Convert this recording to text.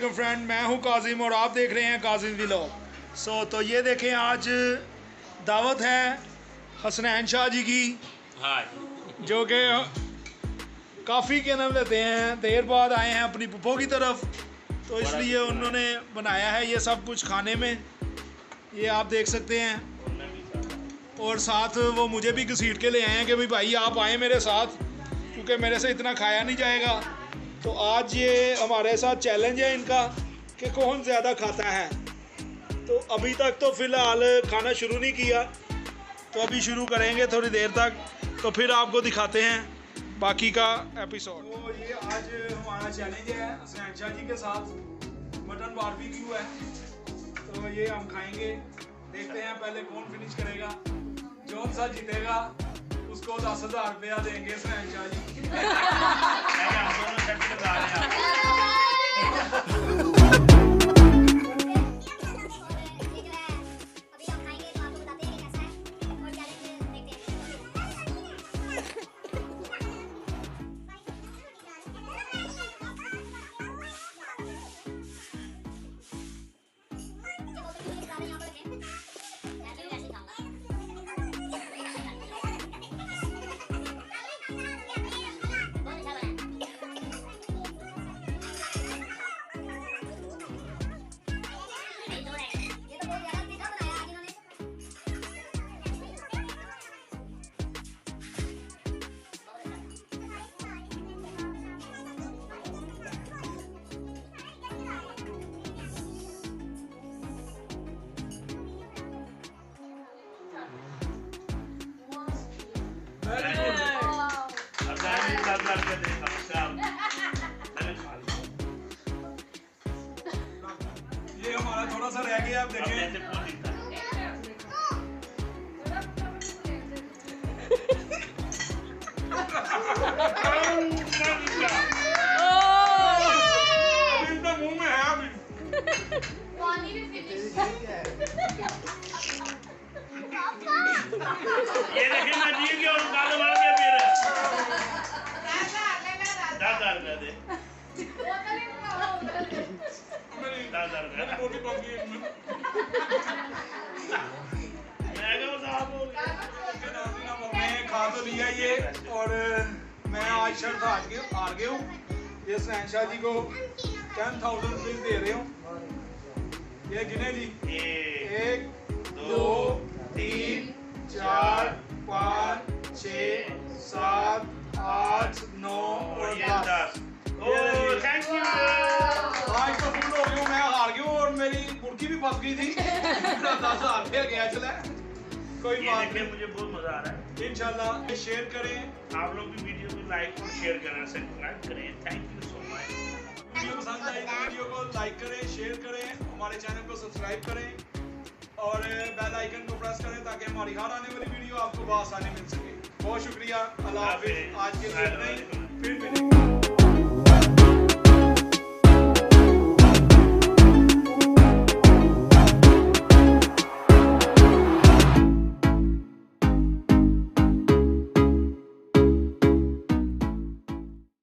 वालेकुम फ्रेंड, मैं हूं काजिम और आप देख रहे हैं काजिम व्लॉग। तो ये देखें, आज दावत है हसनैन शाह जी की, जो कि काफ़ी के नाम लेते हैं, देर बाद आए हैं अपनी पुप्पो की तरफ, तो इसलिए उन्होंने बनाया है ये सब कुछ खाने में, ये आप देख सकते हैं। और साथ वो मुझे भी घसीट के ले आए हैं कि भाई आप आए मेरे साथ, क्योंकि मेरे से इतना खाया नहीं जाएगा। तो आज ये हमारे साथ चैलेंज है इनका कि कौन ज़्यादा खाता है। तो अभी तक तो फ़िलहाल खाना शुरू नहीं किया, तो अभी शुरू करेंगे थोड़ी देर तक, तो फिर आपको दिखाते हैं बाकी का एपिसोड। तो ये आज हमारा चैलेंज है हसनैन शाह जी के साथ, मटन बारबेक्यू है, तो ये हम खाएंगे। देखते हैं पहले कौन फिनिश करेगा, जो सा जीतेगा उसको 10,000 रुपया देंगे हसनैन शाह जी। ये हमारा थोड़ा सा रह गया, आप देखें। मुंह में है अभी। ये देखिए मैं जीत गया और गाल मार के फिर 10,000 रुपया दे। 10,000 रुपया मैं खा तो लिया ये, और मैं आज शर्त हार गया हूँ। ये हसनैन शाह जी को 10,000 रुपीज दे रहे हूँ। ये गिने जी, 1 2 3 4 5 6 7 8 9 और 10। Thank you. आज तो फुल हो गया, मैं हार गया और मेरी मुर्गी भी फंस गई थी। 10,000 रुपया गया चला, कोई बात नहीं। मुझे बहुत मजा आ रहा है। इंशाल्लाह शेयर करें, आप लोग भी वीडियो को लाइक और शेयर करें, सब्सक्राइब करें। Thank you so much. Video पसंद आई तो वीडियो को लाइक करें, शेयर करें, हमारे चैनल को सब्सक्राइब करें और बेल आइकन को प्रेस करें ताकि हमारी हर आने वाली वीडियो आपको बआसानी मिल सके। बहुत शुक्रिया, अल्लाह हाफिज़। आज के लिए नहीं, फिर मिलेंगे।